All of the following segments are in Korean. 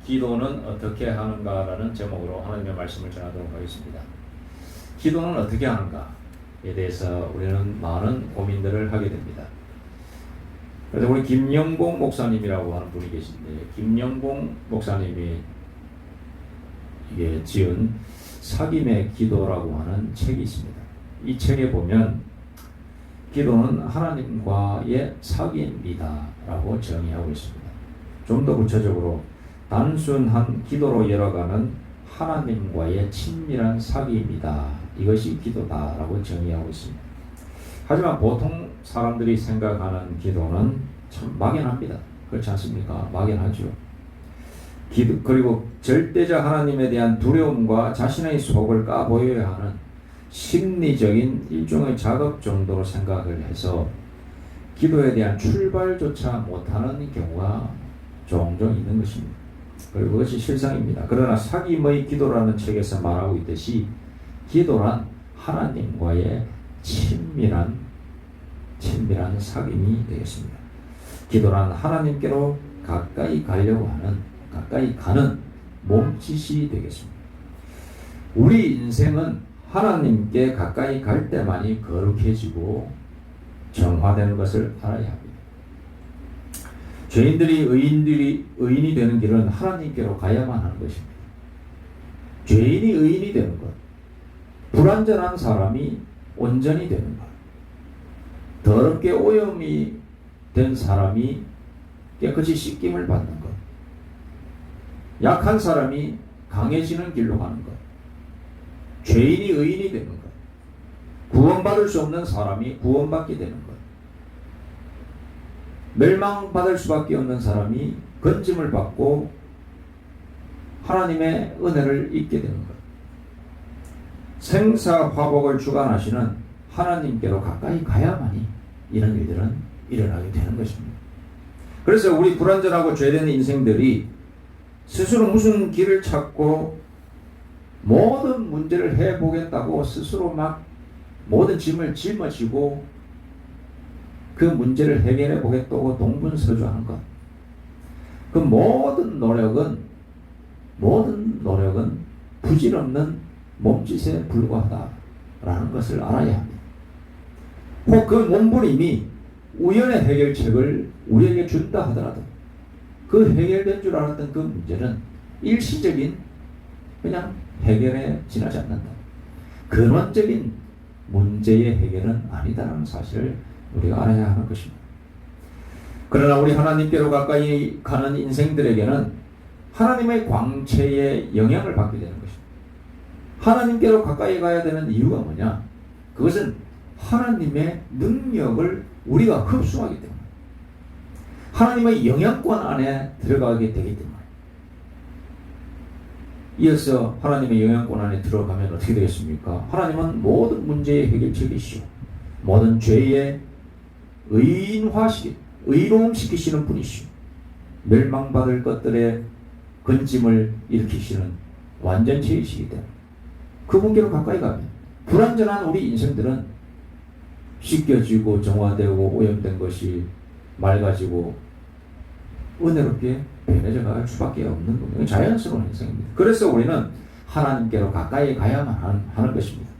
기도는 어떻게 하는가라는 제목으로 하나님의 말씀을 전하도록 하겠습니다. 기도는 어떻게 하는가에 대해서 우리는 많은 고민들을 하게 됩니다. 그래서 우리 김영봉 목사님이라고 하는 분이 계신데, 김영봉 목사님이 이게 지은 사귐의 기도라고 하는 책이 있습니다. 이 책에 보면 기도는 하나님과의 사귐이다 라고 정의하고 있습니다. 좀 더 구체적으로 단순한 기도로 열어가는 하나님과의 친밀한 사귐이다, 이것이 기도다 라고 정의하고 있습니다. 하지만 보통 사람들이 생각하는 기도는 참 막연합니다. 그렇지 않습니까? 막연하죠. 기도, 그리고 절대적 하나님에 대한 두려움과 자신의 속을 까보여야 하는 심리적인 일종의 작업 정도로 생각을 해서 기도에 대한 출발조차 못하는 경우가 종종 있는 것입니다. 그리고 그것이 실상입니다. 그러나 사귐의 기도라는 책에서 말하고 있듯이 기도란 하나님과의 친밀한 사귐이 되겠습니다. 기도란 하나님께로 가까이 가려고 하는, 가까이 가는 몸짓이 되겠습니다. 우리 인생은 하나님께 가까이 갈 때만이 거룩해지고 정화되는 것을 알아야 합니다. 의인이 되는 길은 하나님께로 가야만 하는 것입니다. 죄인이 의인이 되는 것, 불완전한 사람이 온전히 되는 것, 더럽게 오염이 된 사람이 깨끗이 씻김을 받는 것, 약한 사람이 강해지는 길로 가는 것, 죄인이 의인이 되는 것, 구원받을 수 없는 사람이 구원받게 되는 것, 멸망받을 수밖에 없는 사람이 건짐을 받고 하나님의 은혜를 입게 되는 것, 생사화복을 주관하시는 하나님께로 가까이 가야만이 이런 일들은 일어나게 되는 것입니다. 그래서 우리 불완전하고 죄된 인생들이 스스로 무슨 길을 찾고 모든 문제를 해보겠다고 스스로 막 모든 짐을 짊어지고 그 문제를 해결해 보겠다고 동분서주하는 것, 그 모든 노력은 부질없는 몸짓에 불과하다라는 것을 알아야 합니다. 혹 그 몸부림이 우연의 해결책을 우리에게 준다 하더라도 그 해결된 줄 알았던 그 문제는 일시적인 그냥 해결에 지나지 않는다. 근원적인 문제의 해결은 아니다라는 사실을 우리가 알아야 하는 것입니다. 그러나 우리 하나님께로 가까이 가는 인생들에게는 하나님의 광채에 영향을 받게 되는 것입니다. 하나님께로 가까이 가야 되는 이유가 뭐냐? 그것은 하나님의 능력을 우리가 흡수하기 때문에, 하나님의 영향권 안에 들어가게 되기 때문에. 이어서 하나님의 영향권 안에 들어가면 어떻게 되겠습니까? 하나님은 모든 문제의 해결책이시오, 모든 죄의 의로움시키시는 분이시오, 멸망받을 것들의 건짐을 일으키시는 완전체이시기 때문에 그분께로 가까이 가면 불완전한 우리 인생들은 씻겨지고 정화되고 오염된 것이 맑아지고 은혜롭게 변해져 갈 수밖에 없는 겁니다. 자연스러운 현상입니다. 그래서 우리는 하나님께로 가까이 가야만 하는 것입니다.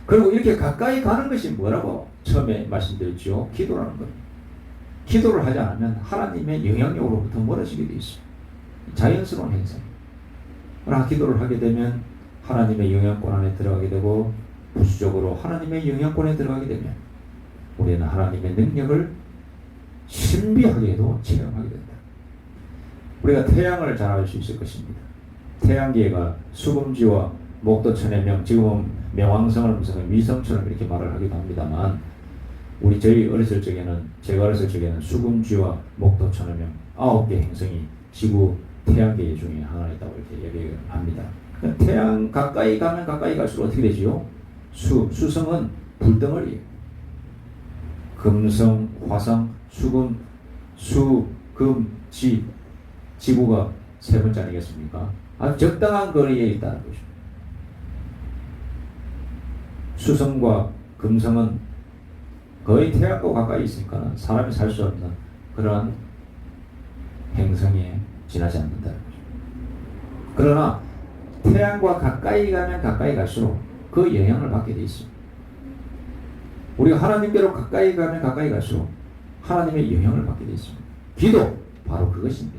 그리고 이렇게 가까이 가는 것이 뭐라고 처음에 말씀드렸죠? 기도라는 겁니다. 기도를 하지 않으면 하나님의 영향력으로부터 멀어지게 되어 있습니다. 자연스러운 현상입니다. 그러나 기도를 하게 되면 하나님의 영향권 안에 들어가게 되고, 부수적으로 하나님의 영향권에 들어가게 되면 우리는 하나님의 능력을 신비하게도 체험하게 된다. 우리가 태양을 잘 알 수 있을 것입니다. 태양계가 수금지와 목도천의 명, 지금은 명왕성을 무슨 위성처럼 이렇게 말을 하기도 합니다만, 제가 어렸을 적에는 수금지와 목도천의 명 9개 행성이 지구 태양계 중에 하나가 있다고 이렇게 얘기를 합니다. 태양 가까이 가면 가까이 갈수록 어떻게 되지요? 수성은 불덩어리예요. 금성, 화성, 수금, 지구가 세 번째 아니겠습니까? 아주 적당한 거리에 있다는 것입니다. 수성과 금성은 거의 태양과 가까이 있으니까 사람이 살 수 없는 그러한 행성에 지나지 않는다는 것입니다. 그러나 태양과 가까이 가면 가까이 갈수록 그 영향을 받게 돼 있습니다. 우리가 하나님께로 가까이 가면 가까이 갈수록 하나님의 영향을 받게 돼 있습니다. 기도 바로 그것입니다.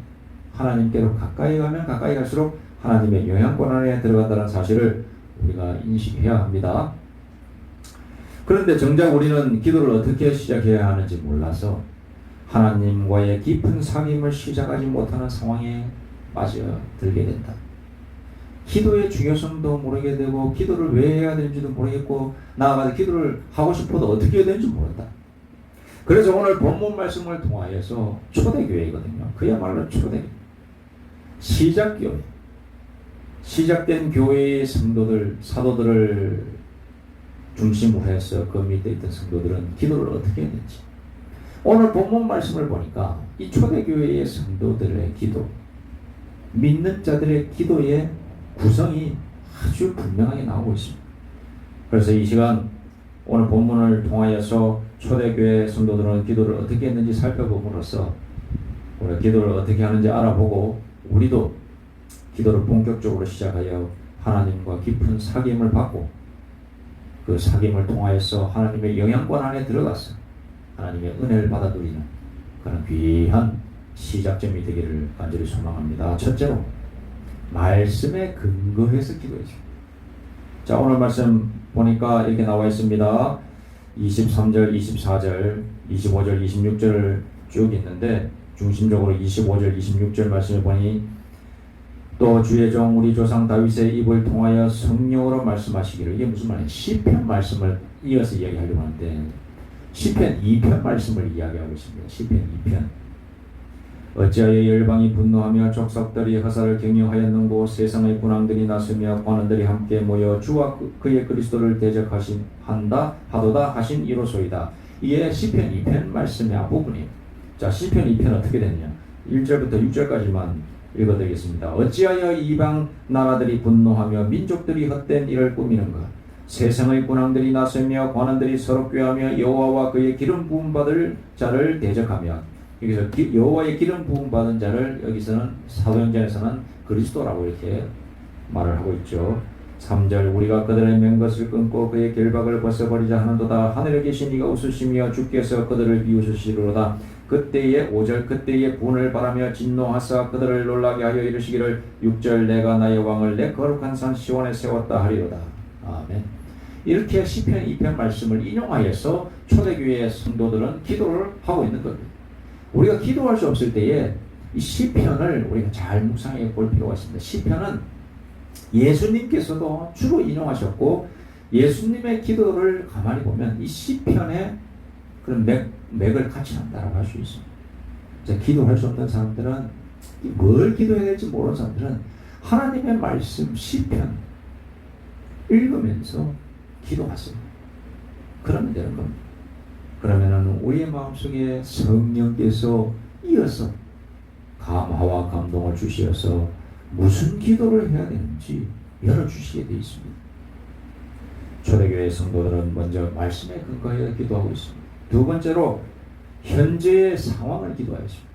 하나님께로 가까이 가면 가까이 갈수록 하나님의 영향권 안에 들어간다는 사실을 우리가 인식해야 합니다. 그런데 정작 우리는 기도를 어떻게 시작해야 하는지 몰라서 하나님과의 깊은 사귐을 시작하지 못하는 상황에 빠져들게 된다. 기도의 중요성도 모르게 되고 기도를 왜 해야 되는지도 모르겠고 나아가서 기도를 하고 싶어도 어떻게 해야 되는지 모른다. 그래서 오늘 본문 말씀을 통하여서 초대교회거든요. 그야말로 초대 시작교회, 시작된 교회의 성도들, 사도들을 중심으로 해서 그 밑에 있던 성도들은 기도를 어떻게 했는지 오늘 본문 말씀을 보니까 이 초대교회의 성도들의 기도, 믿는 자들의 기도의 구성이 아주 분명하게 나오고 있습니다. 그래서 이 시간 오늘 본문을 통하여서 초대교회 성도들은 기도를 어떻게 했는지 살펴봄으로써 우리가 기도를 어떻게 하는지 알아보고 우리도 기도를 본격적으로 시작하여 하나님과 깊은 사귐을 받고 그 사귐을 통하여서 하나님의 영향권 안에 들어가서 하나님의 은혜를 받아 누리는 그런 귀한 시작점이 되기를 간절히 소망합니다. 첫째로 말씀에 근거해서 기도해줘. 자, 오늘 말씀 보니까 이렇게 나와 있습니다. 23절, 24절, 25절, 26절을 쭉 있는데 중심적으로 25절, 26절 말씀을 보니 또 주의 종 우리 조상 다윗의 입을 통하여 성령으로 말씀하시기를, 이게 무슨 말이에요? 시편 말씀을 이어서 이야기하려고 하는데 시편 2편 말씀을 이야기하고 있습니다. 시편 2편. 어찌하여 열방이 분노하며 족속들이 허사를 경영하였는고 세상의 군왕들이 나서며 관원들이 함께 모여 주와 그의 그리스도를 대적한다 하도다 하신 이로소이다. 이게 시편 2편 말씀의 앞부분이에요. 자, 시편 2편 어떻게 됐냐? 1절부터 6절까지만 읽어드리겠습니다. 어찌하여 이방 나라들이 분노하며 민족들이 헛된 일을 꾸미는가? 세상의 군왕들이 나서며 관원들이 서로 꾀하며 여호와와 그의 기름 부음 받을 자를 대적하며, 여기서 여호와의 기름 부음 받은 자를 여기서는 사도행전에서는 그리스도라고 이렇게 말을 하고 있죠. 3절 우리가 그들의 맹것을 끊고 그의 결박을 벗어버리자 하는도다. 하늘에 계신 이가 웃으시며 주께서 그들을 비웃으시리로다. 그때에 5절 그때에 분을 바라며 진노하사 그들을 놀라게 하여 이르시기를 6절 내가 나의 왕을 내 거룩한 산 시온에 세웠다 하리로다. 아멘. 이렇게 시편 2편 말씀을 인용하여서 초대교회의 성도들은 기도를 하고 있는 겁니다. 우리가 기도할 수 없을 때에 이 시편을 우리가 잘 묵상해 볼 필요가 있습니다. 시편은 예수님께서도 주로 인용하셨고 예수님의 기도를 가만히 보면 이 시편의 그런 맥을 같이 한다고 할 수 있습니다. 기도할 수 없는 사람들은 뭘 기도해야 될지 모르는 사람들은 하나님의 말씀 시편 읽으면서 기도하세요. 그러면 되는 겁니다. 그러면은 우리의 마음속에 성령께서 이어서 감화와 감동을 주시어서 무슨 기도를 해야 되는지 열어주시게 되어 있습니다. 초대교회 성도들은 먼저 말씀에 근거하여 기도하고 있습니다. 두 번째로 현재의 상황을 기도하였습니다.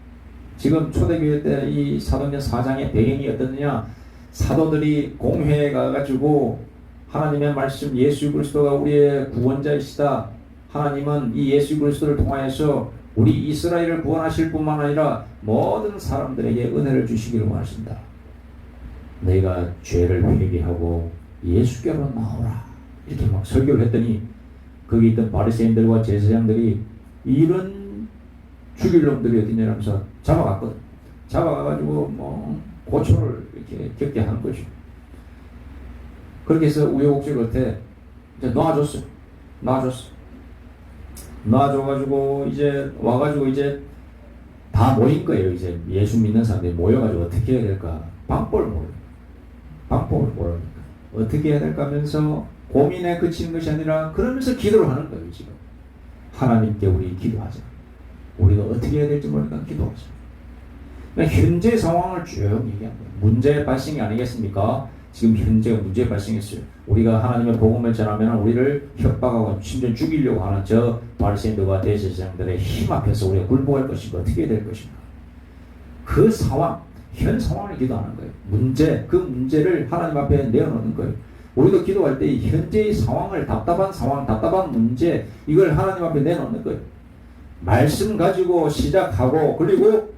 지금 초대교회 때 이 사도행전 4장의 배경이 어떻느냐? 사도들이 공회에 가가지고 하나님의 말씀 예수 그리스도가 우리의 구원자이시다. 하나님은 이 예수 그리스도를 통하여서 우리 이스라엘을 구원하실 뿐만 아니라 모든 사람들에게 은혜를 주시기를 원하신다. 너희가 죄를 회개하고 예수께로 나오라. 이렇게 막 설교를 했더니 거기 있던 바리새인들과 제사장들이 이런 죽일 놈들이 어디냐면서 잡아갔거든. 잡아가가지고 뭐 고초를 이렇게 겪게 하는 거죠. 그렇게 해서 우여곡절 끝에 이제 놔줬어요. 놔줘가지고 이제 와가지고 이제 다 모인 거예요. 이제 예수 믿는 사람들이 모여가지고 어떻게 해야 될까? 방법을 모르니까 어떻게 해야 될까 하면서 고민에 그치는 것이 아니라 그러면서 기도를 하는 거예요. 지금 하나님께 우리 기도하자. 우리가 어떻게 해야 될지 모르니까 기도하자. 현재 상황을 쭉 얘기한 거예요. 문제의 발생이 아니겠습니까? 지금 현재가 문제 발생했어요. 우리가 하나님의 복음을 전하면 우리를 협박하고 심지어 죽이려고 하는 저 바리새인들과 대제사장들의 힘 앞에서 우리가 굴복할 것인가 어떻게 해야 될 것인가. 그 상황, 현 상황을 기도하는 거예요. 문제, 그 문제를 하나님 앞에 내어놓는 거예요. 우리도 기도할 때 현재의 상황을, 답답한 상황, 답답한 문제, 이걸 하나님 앞에 내놓는 거예요. 말씀 가지고 시작하고, 그리고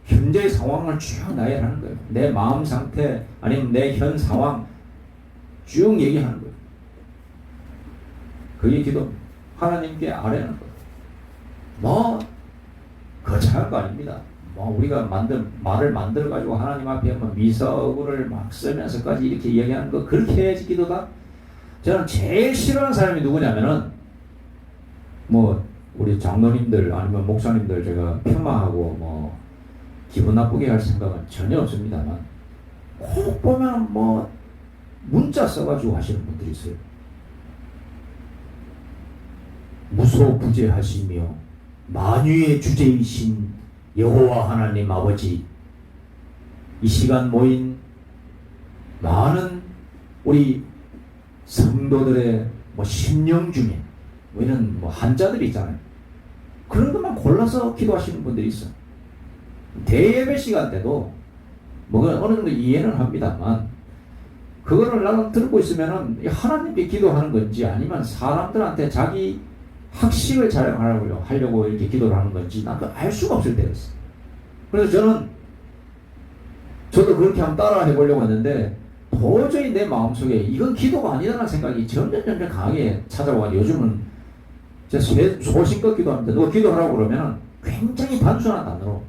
현재의 상황을 쭉 나열하는 거예요. 내 마음 상태, 아니면 내 현 상황 쭉 얘기하는 거예요. 그게 기도. 하나님께 아뢰는 거예요. 뭐 거창한 거 아닙니다. 뭐 우리가 말을 만들어 가지고 하나님 앞에 뭐 미사구를 막 쓰면서까지 이렇게 얘기하는 거, 그렇게 해야지 기도다. 저는 제일 싫어하는 사람이 누구냐면은, 뭐 우리 장로님들 아니면 목사님들 제가 폄하하고 뭐 기분 나쁘게 할 생각은 전혀 없습니다만, 꼭 보면 뭐 문자 써가지고 하시는 분들이 있어요. 무소부재하시며 만유의 주제이신 여호와 하나님 아버지, 이 시간 모인 많은 우리 성도들의 뭐 심령 중에 뭐 이런 뭐 한자들이 있잖아요. 그런 것만 골라서 기도하시는 분들이 있어요. 대예배 시간 때도 뭐 어느 정도 이해는 합니다만, 그거를 나는 들고 있으면은 하나님께 기도하는 건지 아니면 사람들한테 자기 학식을 자랑하려고 이렇게 기도를 하는 건지 난 알 수가 없을 때가 있어요. 그래서 저도 그렇게 한번 따라 해보려고 했는데, 도저히 내 마음속에 이건 기도가 아니라는 생각이 점점 강하게 찾아와. 요즘은 제가 소신껏 기도합니다. 누가 기도하라고 그러면 굉장히 단순한 단어로,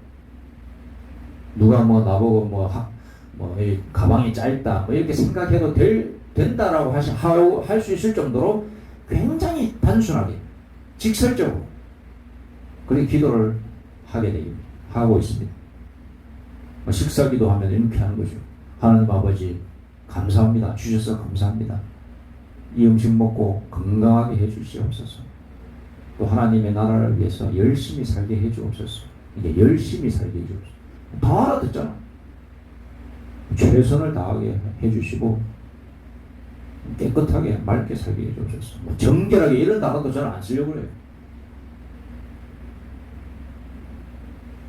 누가 뭐 나보고 뭐 이 가방이 짧다 뭐 이렇게 생각해도 된다라고 할 수 있을 정도로 굉장히 단순하게 직설적으로 그렇게 기도를 하고 있습니다. 식사 기도하면 이렇게 하는 거죠. 하나님 아버지 감사합니다. 주셔서 감사합니다. 이 음식 먹고 건강하게 해주시옵소서. 또 하나님의 나라를 위해서 열심히 살게 해주옵소서. 이게 열심히 살게 해주옵소서. 다 알아듣잖아. 최선을 다하게 해주시고 깨끗하게 맑게 살게 해주옵소서. 뭐 정결하게 이런 단어도 저는 안 쓰려고 그래요.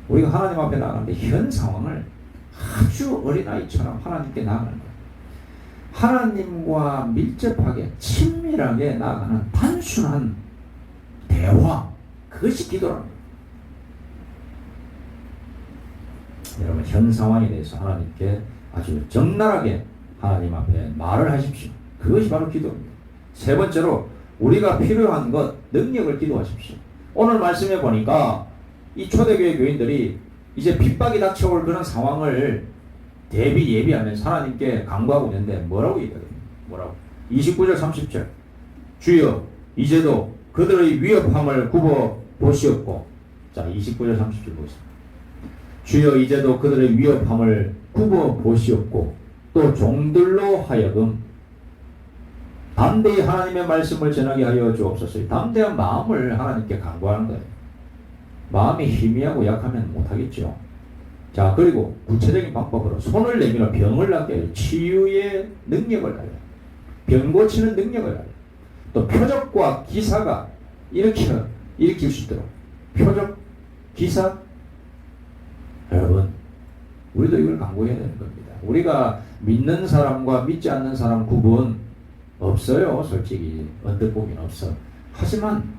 우리가 하나님 앞에 나가는데 현 상황을 아주 어린아이처럼 하나님께 나가는 거예요. 하나님과 밀접하게 친밀하게 나아가는 단순한 대화, 그것이 기도라는 거예요. 여러분, 현 상황에 대해서 하나님께 아주 적나라하게 하나님 앞에 말을 하십시오. 그것이 바로 기도입니다. 세 번째로, 우리가 필요한 것, 능력을 기도하십시오. 오늘 말씀해 보니까 이 초대교회 교인들이 이제 핍박이 닥쳐올 그런 상황을 예비하면서 하나님께 간구하고 있는데 뭐라고 얘기해요? 뭐라고? 29절 30절. 주여 이제도 그들의 위협함을 굽어 보시옵고. 자, 29절 30절 보세요. 주여 이제도 그들의 위협함을 굽어 보시옵고 또 종들로 하여금 담대히 하나님의 말씀을 전하게 하여 주옵소서. 담대한 마음을 하나님께 간구하는 거예요. 마음이 희미하고 약하면 못하겠죠. 자, 그리고 구체적인 방법으로 손을 내밀어 병을 낫게 하여 치유의 능력을 달라. 병 고치는 능력을 달라. 또 표적과 기사가 일으킬 수 있도록. 표적, 기사. 여러분, 우리도 이걸 강구해야 되는 겁니다. 우리가 믿는 사람과 믿지 않는 사람 구분 없어요. 솔직히 언뜻 보기는 없어. 하지만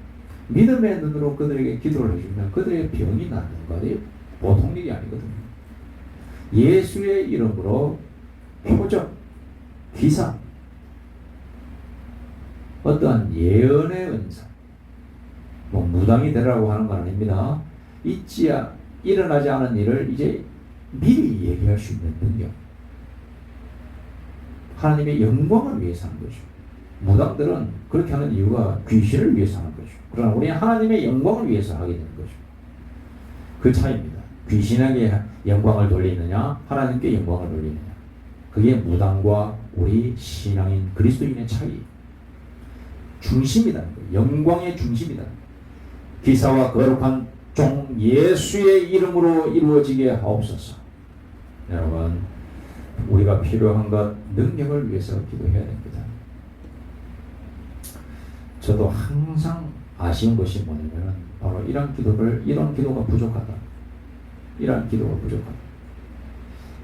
믿음의 눈으로 그들에게 기도를 해주면 그들의 병이 낫는 것이 보통 일이 아니거든요. 예수의 이름으로 표적, 기사, 어떠한 예언의 은사, 뭐 무당이 되라고 하는 건 아닙니다. 일어나지 않은 일을 이제 미리 얘기할 수 있는 능력. 하나님의 영광을 위해서 하는 거죠. 무당들은 그렇게 하는 이유가 귀신을 위해서 하는 거죠. 그러나 우리는 하나님의 영광을 위해서 하게 되는 거죠. 그 차이입니다. 귀신에게 영광을 돌리느냐, 하나님께 영광을 돌리느냐. 그게 무당과 우리 신앙인 그리스도인의 차이. 중심이라는 거예요. 영광의 중심이다. 기사와 거룩한 종 예수의 이름으로 이루어지게 하옵소서. 여러분, 우리가 필요한 것, 능력을 위해서 기도해야 됩니다. 저도 항상 아쉬운 것이 뭐냐면 바로 이런 기도가 부족하다.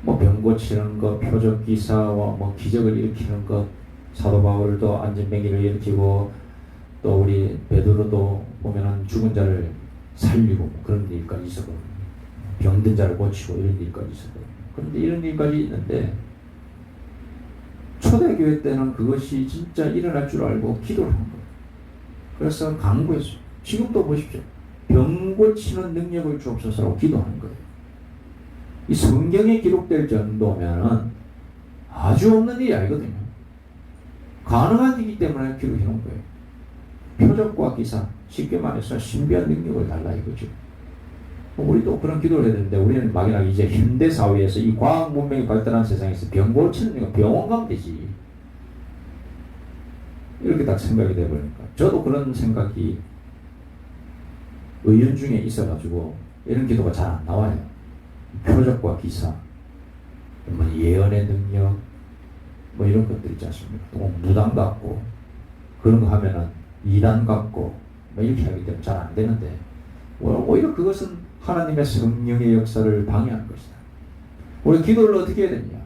뭐 병 병 고치는 것, 표적 기사와 뭐 기적을 일으키는 것, 사도 바울도 안전병기를 일으키고 또 우리 베드로도 보면은 죽은 자를 살리고 뭐 그런 일까지 있었거든요. 병든 자를 고치고 이런 일까지 있었거든요. 그런데 이런 일까지 있는데 초대교회 때는 그것이 진짜 일어날 줄 알고 기도를 한 거예요. 그래서 간구했어요. 지금도 보십시오. 병 고치는 능력을 주옵소서라고 기도하는 거예요. 이 성경에 기록될 정도면은 아주 없는 일이 아니거든요. 가능한 일이기 때문에 기록해 놓은 거예요. 표적과 기사, 쉽게 말해서 신비한 능력을 달라 이거죠. 우리도 그런 기도를 해야 되는데 우리는 막연하게 이제 현대 사회에서 이 과학 문명이 발달한 세상에서 병 고치는 거 병원 가면 되지. 이렇게 딱 생각이 돼버리니까 저도 그런 생각이 의원 중에 있어가지고 이런 기도가 잘 안 나와요. 표적과 기사, 뭐 예언의 능력, 뭐 이런 것들 있지 않습니까? 또 무당 같고 그런 거 하면은 이단 같고 뭐 이렇게 하기 때문에 잘 안 되는데 오히려 그것은 하나님의 성령의 역사를 방해하는 것이다. 우리 기도를 어떻게 해야 되냐?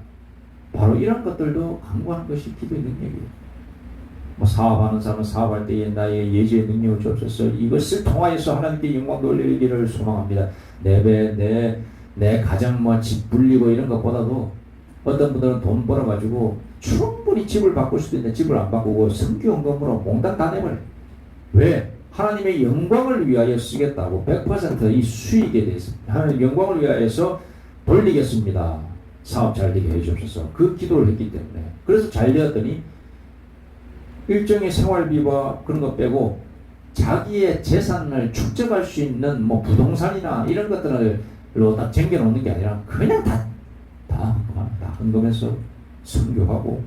바로 이런 것들도 강구하는 것이 기도의 능력이에요. 뭐 사업하는 사람은 사업할 때에 나의 예지의 능력을 주옵소서. 이것을 통하여서 하나님께 영광 돌리기를 소망합니다. 내 가정 뭐 집 불리고 이런 것보다도 어떤 분들은 돈 벌어가지고 충분히 집을 바꿀 수도 있는데 집을 안 바꾸고 성교원금으로 몽땅 다 내버려요. 왜? 하나님의 영광을 위하여 쓰겠다고 100% 이 수익에 대해서 하나님의 영광을 위하여서 돌리겠습니다. 사업 잘 되게 해주옵소서. 그 기도를 했기 때문에. 그래서 잘 되었더니 일정의 생활비와 그런 거 빼고 자기의 재산을 축적할 수 있는 뭐 부동산이나 이런 것들로 다 쟁겨놓는 게 아니라 그냥 다 헌금해서 선교하고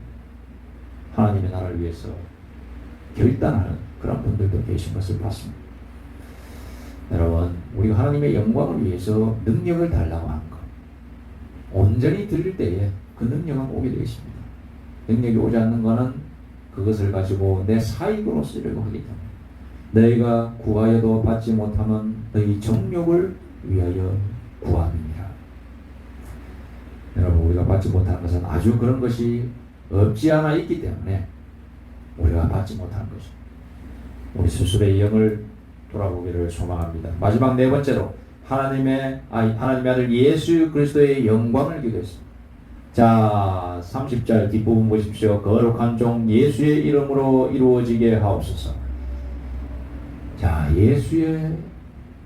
하나님의 나라를 위해서 결단하는 그런 분들도 계신 것을 봤습니다. 여러분, 우리가 하나님의 영광을 위해서 능력을 달라고 하는 것, 온전히 들릴 때에 그 능력은 오게 되겠습니다. 능력이 오지 않는 것은 그것을 가지고 내 사익으로 쓰려고 하기 때문에 너희가 구하여도 받지 못하면 너희 정욕을 위하여 구함이니라. 여러분, 우리가 받지 못하는 것은 아주 그런 것이 없지 않아 있기 때문에 우리가 받지 못하는 것입니다. 우리 스스로의 영을 돌아보기를 소망합니다. 마지막 네 번째로 하나님의 아들 예수 그리스도의 영광을 기도했습니다. 자, 30절 뒷부분 보십시오. 거룩한 종 예수의 이름으로 이루어지게 하옵소서. 자, 예수의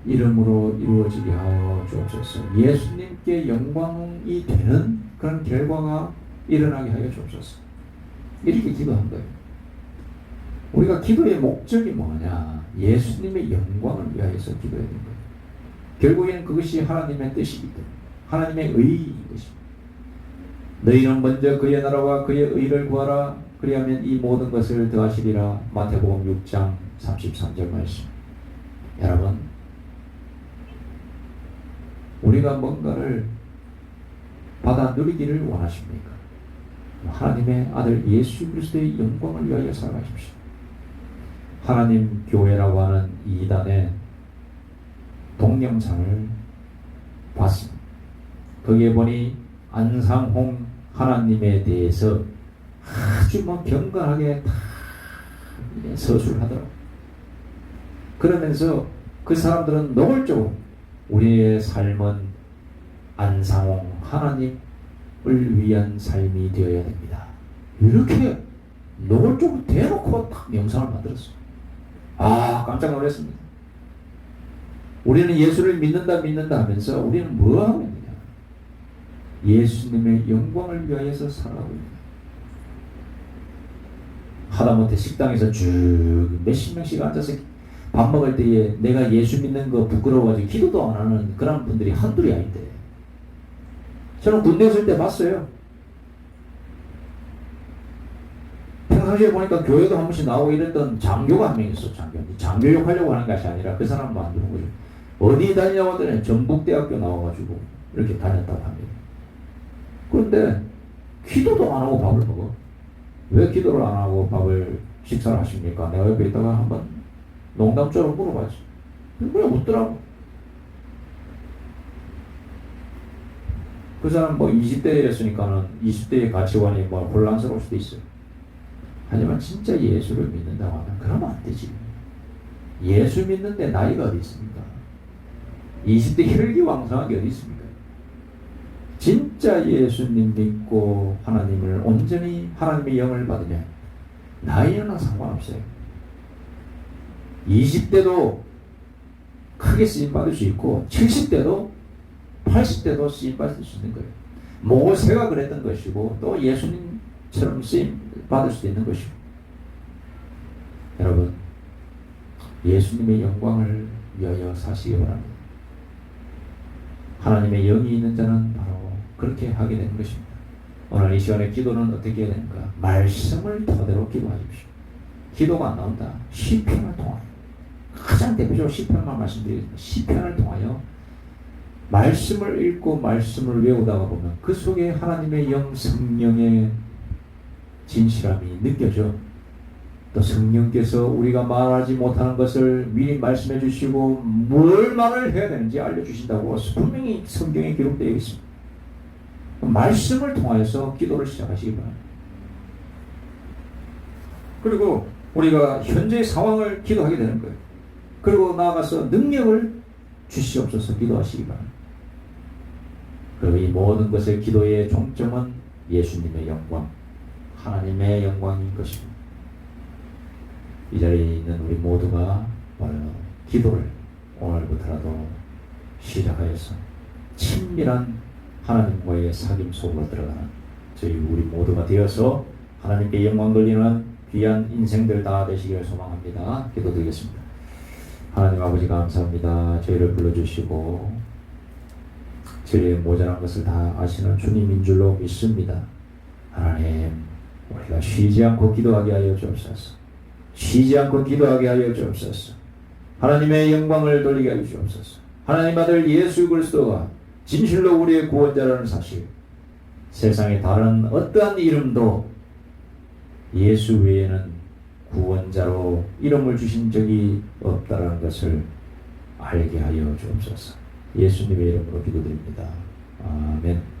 이름으로 이루어지게 하여 주옵소서. 예수님께 영광이 되는 그런 결과가 일어나게 하여 주옵소서. 이렇게 기도한 거예요. 우리가 기도의 목적이 뭐냐? 예수님의 영광을 위하여서 기도해야 되는 거예요. 결국에는 그것이 하나님의 뜻이기 때문에 하나님의 의의인 것입니다. 너희는 먼저 그의 나라와 그의 의를 구하라. 그리하면 이 모든 것을 더하시리라. 마태복음 6장 33절 말씀. 여러분, 우리가 뭔가를 받아 누리기를 원하십니까? 하나님의 아들 예수 그리스도의 영광을 위하여 살아가십시오. 하나님 교회라고 하는 이단의 동영상을 봤습니다. 거기에 보니 안상홍 하나님에 대해서 아주 경건하게 다 서술을 하더라고요. 그러면서 그 사람들은 노골적으로 우리의 삶은 안상홍 하나님을 위한 삶이 되어야 됩니다. 이렇게 노골적으로 대놓고 딱 영상을 만들었어요. 깜짝 놀랐습니다. 우리는 예수를 믿는다 하면서 우리는 뭐 하고 있느냐? 예수님의 영광을 위하여서 살아가고 있느냐? 하다못해 식당에서 쭉 몇십 명씩 앉아서 밥 먹을 때에 내가 예수 믿는 거 부끄러워가지고 기도도 안 하는 그런 분들이 한둘이 아닌데, 저는 군대 있을 때 봤어요. 평상시에 보니까 교회도 한 번씩 나오고 이랬던 장교가 한 명 있어. 장교육 하려고 하는 것이 아니라 그 사람 만드는 거죠. 어디 다니냐고 하더니 전북대학교 나와가지고 이렇게 다녔다고 합니다. 그런데 기도도 안 하고 밥을 먹어. 왜 기도를 안 하고 식사를 하십니까? 내가 옆에 있다가 한번 농담처럼 물어봤지. 그냥 웃더라고. 그 사람 뭐 20대였으니까는 20대의 가치관이 뭐 혼란스러울 수도 있어요. 하지만 진짜 예수를 믿는다고 하면 그러면 안 되지. 예수 믿는데 나이가 어디 있습니까? 20대 혈기왕성한 게 어디 있습니까? 진짜 예수님 믿고 하나님을 온전히 하나님의 영을 받으면 나이는 상관없어요. 20대도 크게 쓰임받을 수 있고 70대도 80대도 쓰임받을 수 있는 거예요. 모세가 그랬던 것이고 또 예수님처럼 쓰임받을 수도 있는 것이고. 여러분, 예수님의 영광을 위하여 사시기 바랍니다. 하나님의 영이 있는 자는 바로 그렇게 하게 되는 것입니다. 오늘 이 시간에 기도는 어떻게 해야 되는가? 말씀을 토대로 기도하십시오. 기도가 안 나온다. 시편을 통하여, 가장 대표적으로 시편만 말씀드리겠습니다. 시편을 통하여 말씀을 읽고 말씀을 외우다가 보면 그 속에 하나님의 영, 성령의 진실함이 느껴져. 또 성령께서 우리가 말하지 못하는 것을 미리 말씀해 주시고 뭘 말을 해야 되는지 알려주신다고 분명히 성경에 기록되어 있습니다. 말씀을 통하여서 기도를 시작하시기 바랍니다. 그리고 우리가 현재의 상황을 기도하게 되는 거예요. 그리고 나아가서 능력을 주시옵소서 기도하시기 바랍니다. 그리고 이 모든 것의 기도의 종점은 예수님의 영광, 하나님의 영광인 것입니다. 이 자리에 있는 우리 모두가 바로 기도를 오늘부터라도 시작하여서 친밀한 하나님과의 사귐 속으로 들어가는 저희 우리 모두가 되어서 하나님께 영광 돌리는 귀한 인생들 다 되시기를 소망합니다. 기도드리겠습니다. 하나님 아버지 감사합니다. 저희를 불러주시고 저희의 모자란 것을 다 아시는 주님인 줄로 믿습니다. 하나님, 우리가 쉬지 않고 기도하게 하여 주옵소서. 쉬지 않고 기도하게 하여 주옵소서. 하나님의 영광을 돌리게 하여 주옵소서. 하나님 아들 예수 그리스도가 진실로 우리의 구원자라는 사실, 세상에 다른 어떠한 이름도 예수 외에는 구원자로 이름을 주신 적이 없다라는 것을 알게 하여 주옵소서. 예수님의 이름으로 기도드립니다. 아멘.